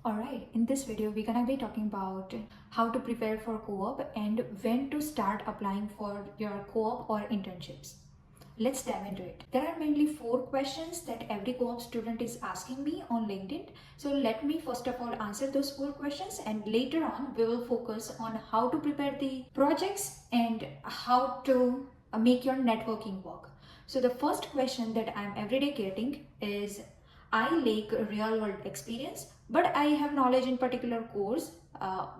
Alright, in this video we're gonna be talking about how to prepare for co-op and when to start applying for your co-op or internships. Let's dive into it. There are mainly 4 questions that every co-op student is asking me on LinkedIn. So let me first of all answer those 4 questions, and later on we will focus on how to prepare the projects and how to make your networking work. So the first question that I'm everyday getting is, I lack real world experience, but I have knowledge in particular course.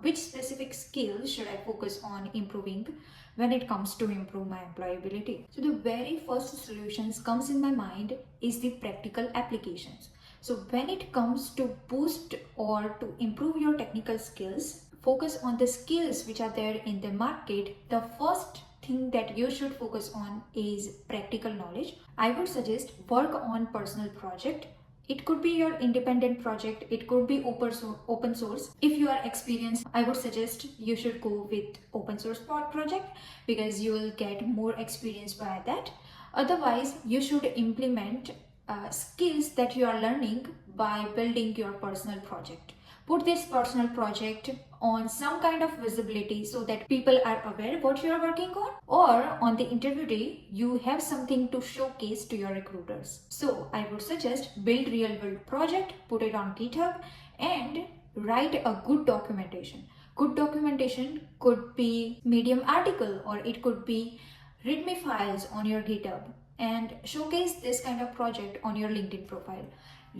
Which specific skills should I focus on improving when it comes to improve my employability? So the very first solutions comes in my mind is the practical applications. So when it comes to boost or to improve your technical skills, focus on the skills which are there in the market. The first thing that you should focus on is practical knowledge. I would suggest work on personal project. It could be your independent project, it could be open source. If you are experienced, I would suggest you should go with open source project because you will get more experience by that. Otherwise, you should implement skills that you are learning by building your personal project. Put this personal project on some kind of visibility so that people are aware what you are working on, or on the interview day you have something to showcase to your recruiters. So I would suggest build real world project, put it on GitHub, and write a good documentation. Good documentation could be Medium article, or it could be readme files on your GitHub, and showcase this kind of project on your LinkedIn profile.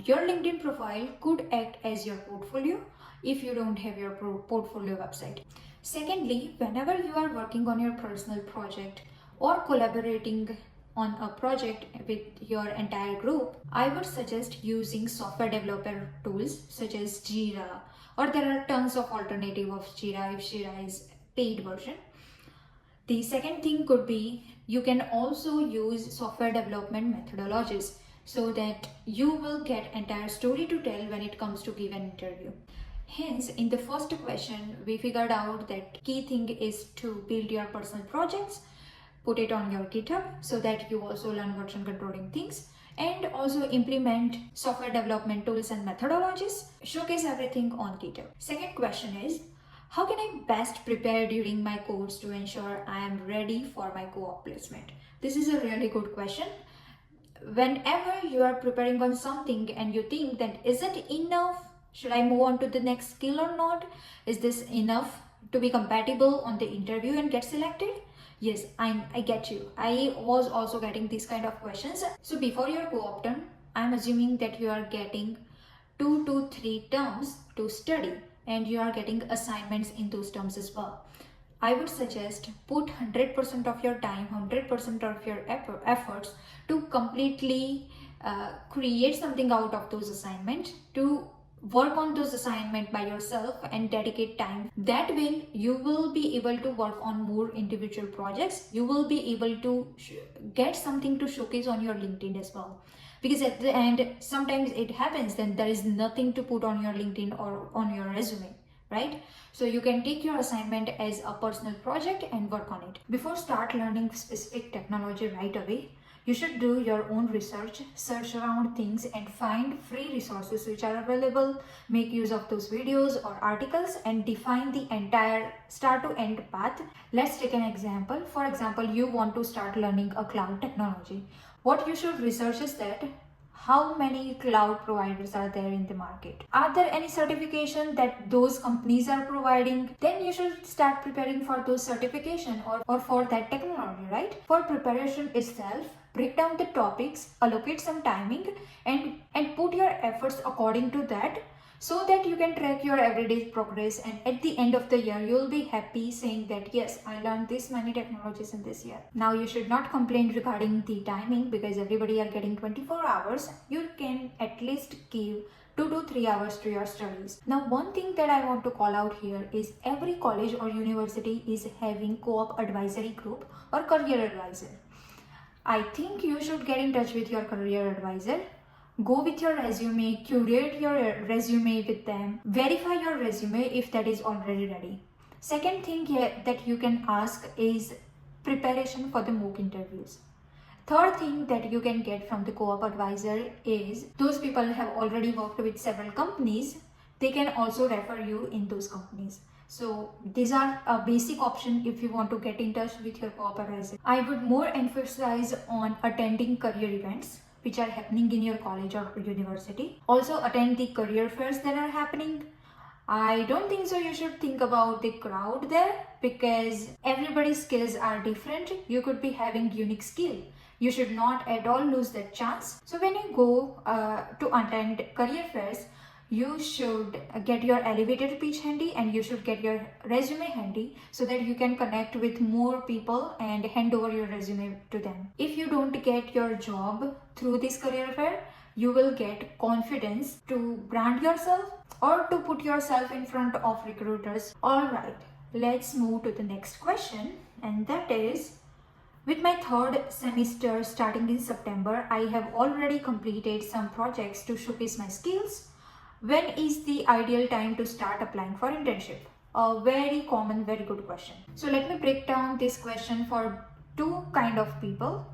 Your LinkedIn profile could act as your portfolio if you don't have your portfolio website. Secondly, whenever you are working on your personal project or collaborating on a project with your entire group, I would suggest using software developer tools such as Jira, or there are tons of alternative of Jira if Jira is paid version. The second thing could be you can also use software development methodologies so that you will get entire story to tell when it comes to give an interview. Hence, in the first question, we figured out that key thing is to build your personal projects, put it on your GitHub so that you also learn version controlling things, and also implement software development tools and methodologies, showcase everything on GitHub. Second question is, how can I best prepare during my course to ensure I am ready for my co-op placement? This is a really good question. Whenever you are preparing on something and you think that, is it enough? Should I move on to the next skill or not? Is this enough to be compatible on the interview and get selected? Yes, I get you. I was also getting these kind of questions. So before your co-op term, I'm assuming that you are getting 2 to 3 terms to study, and you are getting assignments in those terms as well. I would suggest put 100% of your time, 100% of your efforts to completely create something out of those assignments, to work on those assignments by yourself and dedicate time. That way you will be able to work on more individual projects. You will be able to get something to showcase on your LinkedIn as well. Because at the end, sometimes it happens then there is nothing to put on your LinkedIn or on your resume, right? So you can take your assignment as a personal project and work on it. Before start learning specific technology right away, you should do your own research, search around things and find free resources which are available, make use of those videos or articles and define the entire start to end path. Let's take an example. For example, you want to start learning a cloud technology. What you should research is that how many cloud providers are there in the market? Are there any certification that those companies are providing? Then you should start preparing for those certification or for that technology, right? For preparation itself, break down the topics, allocate some timing and put your efforts according to that, so that you can track your everyday progress, and at the end of the year you will be happy saying that yes, I learned this many technologies in this year. Now you should not complain regarding the timing because everybody are getting 24 hours. You can at least give 2 to 3 hours to your studies. Now one thing that I want to call out here is every college or university is having co-op advisory group or career advisor. I think you should get in touch with your career advisor. Go with your resume, curate your resume with them, verify your resume if that is already ready. Second thing that you can ask is preparation for the mock interviews. Third thing that you can get from the co-op advisor is those people have already worked with several companies. they can also refer you in those companies. So these are a basic option if you want to get in touch with your co-op advisor. I would more emphasize on attending career events which are happening in your college or university. Also attend the career fairs that are happening. I don't think so you should think about the crowd there, because everybody's skills are different. You could be having unique skill. You should not at all lose that chance. So when you go to attend career fairs, you should get your elevator pitch handy and you should get your resume handy so that you can connect with more people and hand over your resume to them. If you don't get your job through this career fair, you will get confidence to brand yourself or to put yourself in front of recruiters. Alright, let's move to the next question, and that is, with my third semester starting in September, I have already completed some projects to showcase my skills. When is the ideal time to start applying for internship? A very common, very good question. So let me break down this question for two kind of people.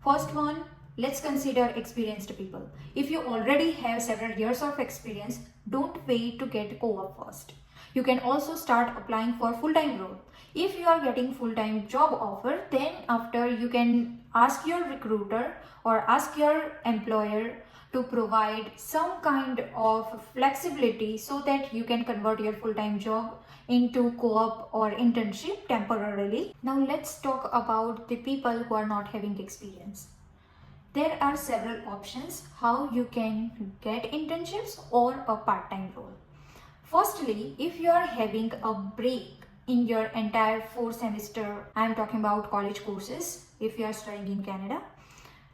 First one, let's consider experienced people. If you already have several years of experience, don't wait to get co-op first. You can also start applying for full-time role. If you are getting full-time job offer, then after you can ask your recruiter or ask your employer to provide some kind of flexibility so that you can convert your full-time job into co-op or internship temporarily. Now let's talk about the people who are not having experience. There are several options how you can get internships or a part-time role. Firstly, if you are having a break in your entire 4 semester, I am talking about college courses if you are studying in Canada.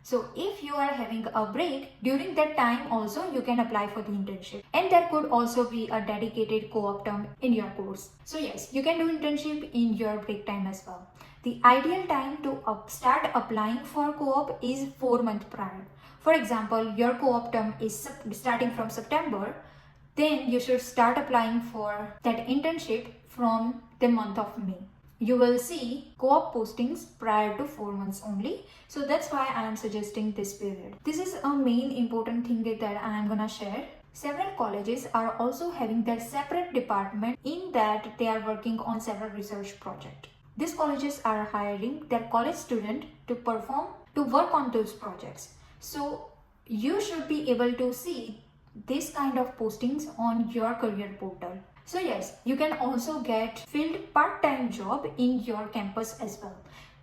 So if you are having a break, during that time also you can apply for the internship, and there could also be a dedicated co-op term in your course. So yes, you can do internship in your break time as well. The ideal time to start applying for co-op is 4 months prior. For example, your co-op term is starting from September, then you should start applying for that internship from the month of May. You will see co-op postings prior to 4 months only. So that's why I am suggesting this period. This is a main important thing that I am gonna share. Several colleges are also having their separate department in that they are working on several research projects. These colleges are hiring their college student to work on those projects. So you should be able to see this kind of postings on your career portal. So yes, you can also get filled part-time job in your campus as well.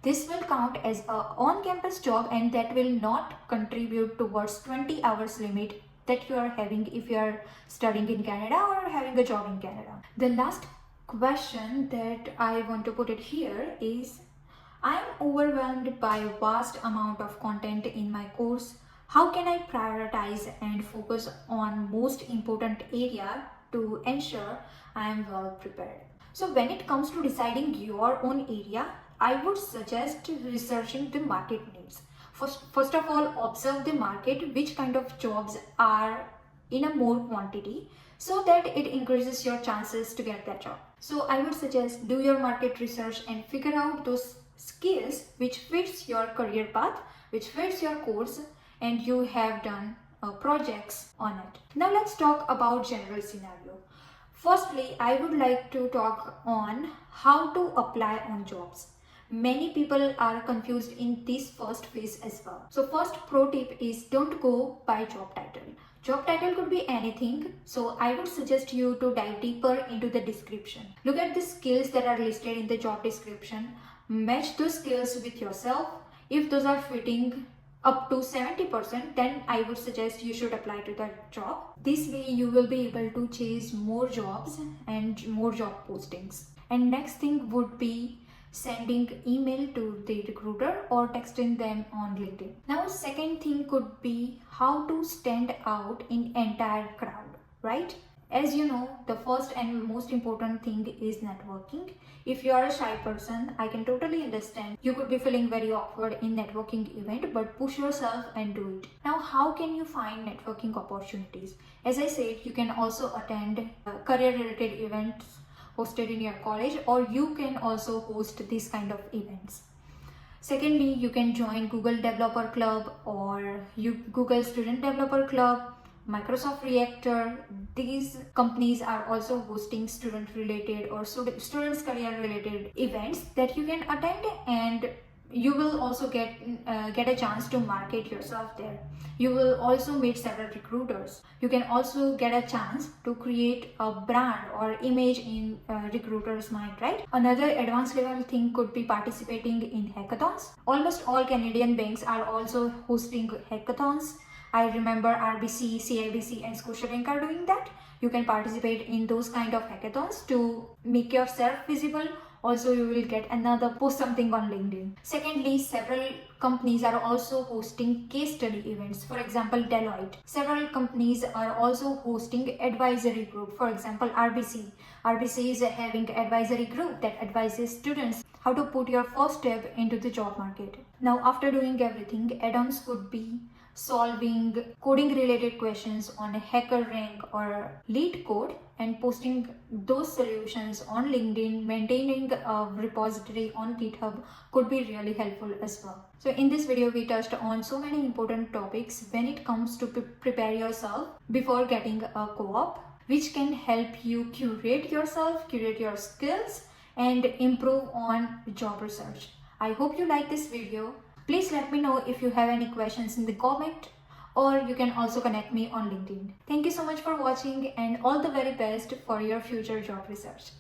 This will count as a on-campus job and that will not contribute towards 20 hours limit that you are having if you are studying in Canada or having a job in Canada. The last question that I want to put it here is, I am overwhelmed by a vast amount of content in my course. How can I prioritize and focus on most important area to ensure I am well prepared? So when it comes to deciding your own area, I would suggest researching the market needs. First of all, observe the market, which kind of jobs are in a more quantity, so that it increases your chances to get that job. So I would suggest do your market research and figure out those skills which fits your career path, which fits your course, and you have done projects on it. Now let's talk about general scenario. Firstly, I would like to talk on how to apply on jobs. Many people are confused in this first phase as well. So first pro tip is, don't go by job title. Job title could be anything, so I would suggest you to dive deeper into the description. Look at the skills that are listed in the job description, match those skills with yourself. If those are fitting up to 70%, then I would suggest you should apply to that job. This way you will be able to chase more jobs and more job postings. And next thing would be sending email to the recruiter or texting them on LinkedIn. Now second thing could be how to stand out in entire crowd, right? As you know, the first and most important thing is networking. If you are a shy person, I can totally understand. You could be feeling very awkward in networking event, but push yourself and do it. Now, how can you find networking opportunities? As I said, you can also attend career-related events hosted in your college, or you can also host these kind of events. Secondly, you can join Google Developer Club or Google Student Developer Club Microsoft Reactor. These companies are also hosting student related or students career related events that you can attend, and you will also get a chance to market yourself there. You will also meet several recruiters. You can also get a chance to create a brand or image in recruiters mind, right? Another advanced level thing could be participating in hackathons. Almost all Canadian banks are also hosting hackathons. I remember RBC, CIBC and Scotiabank are doing that. You can participate in those kind of hackathons to make yourself visible. Also, you will get another post something on LinkedIn. Secondly, several companies are also hosting case study events. For example, Deloitte. Several companies are also hosting advisory group. For example, RBC. RBC is having advisory group that advises students how to put your first step into the job market. Now, after doing everything, add-ons could be solving coding related questions on HackerRank or LeetCode and posting those solutions on LinkedIn. Maintaining a repository on GitHub could be really helpful as well. So in this video, we touched on so many important topics when it comes to prepare yourself before getting a co-op, which can help you curate yourself, curate your skills, and improve on job research. I hope you like this video. Please let me know if you have any questions in the comment, or you can also connect me on LinkedIn. Thank you so much for watching and all the very best for your future job research.